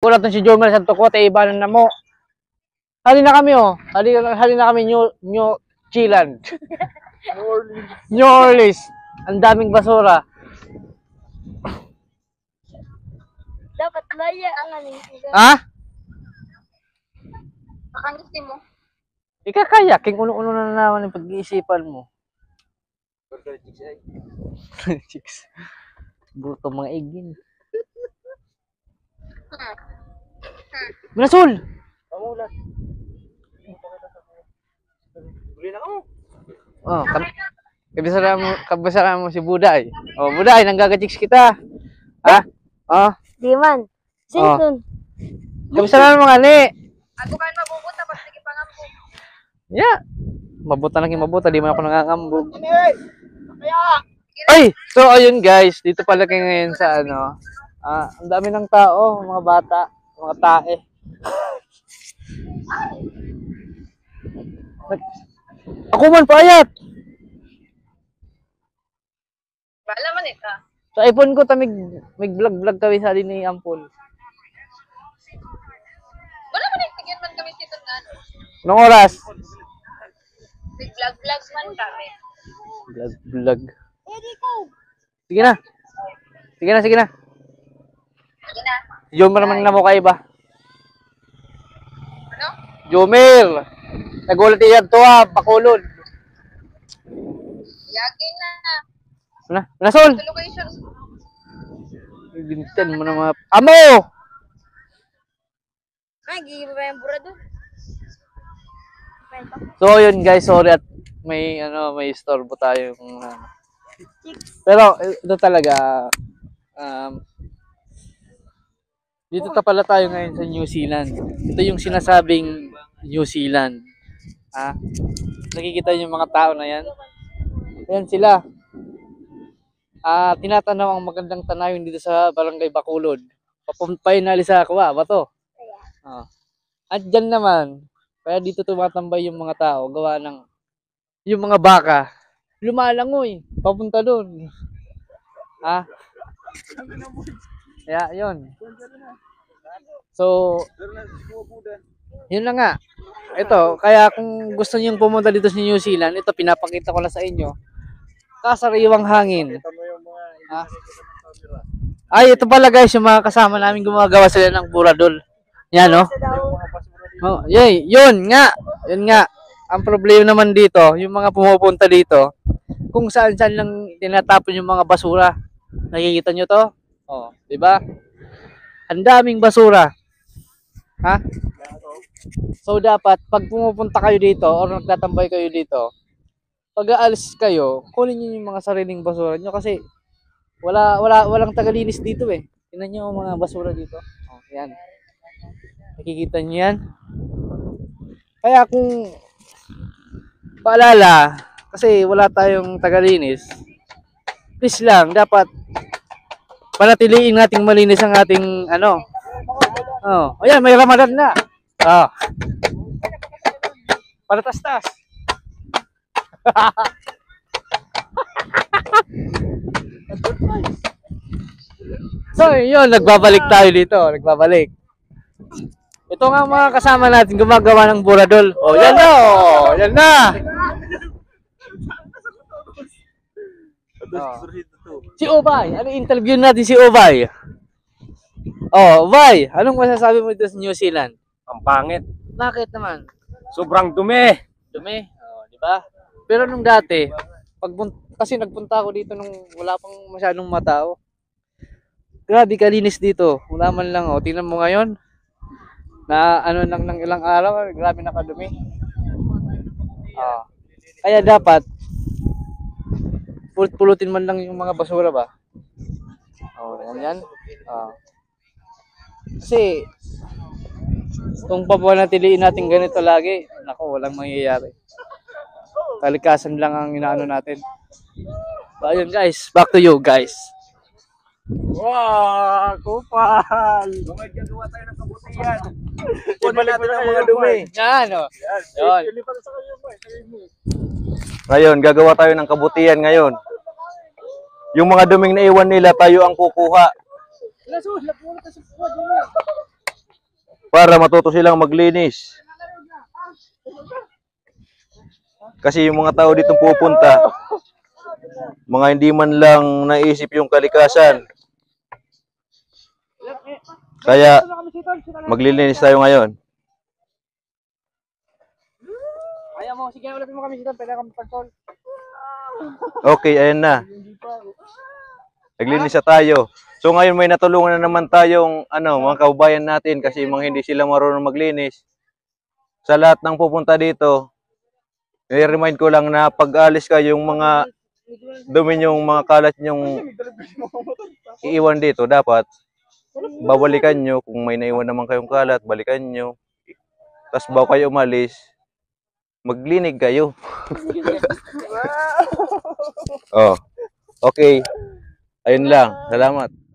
ko na si Jomel sa Tukote, ibanan na mo. Hali na kami, oh. Hali na kami, New Zealand. New Orleans. Ang daming basura. Dapat laya ang ano. Ha? Makangiti mo. Ikakaya, king uno-uno na naman yung pag-iisipan mo. Chicks. Buto mga igin. Manasol! Pamulat. Buli na ka mo. Oh, kabisara mo si Buday. Oh, Buday, nanggagajiks kita. Ha? Oh, Di man. Sinton. kabisara mo nga ni. Ako kayo mabubuta pag sige pangambo. Yeah. Mabuta lang yung mabuta, di man ako nangangambog. Kaya! Ay! So, ayun guys, dito pala kayo ngayon sa ano. Ang dami ng tao, mga bata, mga tae. Ako man paayat! Baala man ito. Sa iPhone ko, may vlog-vlog kami sa ni Ampol. Wala man yung tigyan man kami dito nga. Anong oras? Vlog-vlog man kami. Vlog. Hindi ko. Sige na. Sige na. Sige na. Jomer naman na mo kay ba? Ano? Jomer! Nagulat iyan to pakulod. Yakin na. Nasol! Sa location. Bintan mo na mga... Amo! Ay, gigil ba yung burado? So yun guys, sorry at may istorbo tayo pero ito talaga dito pala tayo ngayon sa New Zealand. Ito yung sinasabing New Zealand. Nakikita yung mga tao na yan. Ayan sila. Tinatanaw ang magandang tanawin dito sa Barangay Bacolod. Papumpay na sa Aqua, ba to? At dyan naman, kaya dito tumatambay yung mga tao, gawa ng yung mga baka, lumalangoy, papunta doon. Kaya yun. So, yun na nga. Ito, kaya kung gusto niyo pumunta dito sa New Zealand, ito pinapakita ko lang sa inyo. Kasariwang hangin. Ay, ito pala guys, yung mga kasama namin gumagawa sila ng buradol. Yan, no? Oh, yun nga. Ang problema naman dito, yung mga pumupunta dito, kung saan-saan lang tinatapon yung mga basura. Nakikita nyo to? Oh, di ba? Ang daming basura. So dapat pag pumupunta kayo dito o nagtatambay kayo dito, pag aalis kayo, kunin niyo yung mga sariling basura niyo kasi walang tagalinis dito eh. Tingnan niyo yung mga basura dito. Oh, yan. Nakikita niyo yan? Kaya kung paalala, kasi wala tayong tagalinis, please lang, dapat panatiliin nating malinis ang ating ano. Oh, ayan, may Ramadan na. Panatastas. So, yun, nagbabalik tayo dito. Nagbabalik. Ito nga mga kasama natin gumagawa ng buradol. Oh, yan na. Oh, yan na. Si Obay. Ano interview natin si Obay? Oh, Obay. Anong masasabi mo dito sa New Zealand? Ang pangit. Bakit naman? Sobrang dumi. Dumi. Oh, di ba? Pero nung dati, kasi nagpunta ako dito nung wala pang masyadong matao. Grabe kalinis dito. Wala man lang. Oh, tingnan mo ngayon. Na ano lang ng ilang araw, grabe nakadumi. Kaya dapat pulutin man lang yung mga basura ba? Oh, yan. Kasi kung papanatiliin natin ganito lagi, nako, walang mangyayari. Kalikasan lang ang inaano natin. So, ayun guys, back to you guys. Wow, kupal! Gagawa tayo ng kabutihan. Ibalik natin ang mga dumi. Yan, oh. Yan. Ngayon, gagawa tayo ng kabutihan ngayon. Yung mga duming naiwan nila, tayo ang kukuha. para matuto silang maglinis. Kasi yung mga tao dito pupunta, mga hindi man lang naisip yung kalikasan. Kaya maglilinis tayo ngayon. Ayaw mo, sige, ulit mo kami dito, pwede kami pag-call. Okay, ayan na. Naglinis na tayo. So ngayon may natulungan na naman tayong mga kababayan natin kasi mga hindi sila marunong maglinis. Sa lahat ng pupunta dito, i-remind ko lang na pag-alis ka yung mga dumi yung mga kalat yung iiwan dito, dapat babalikan nyo. Kung may naiwan naman kayong kalat, balikan nyo. Tapos bago kayo umalis, maglinig kayo. Oh, okay. Ayun lang. Salamat.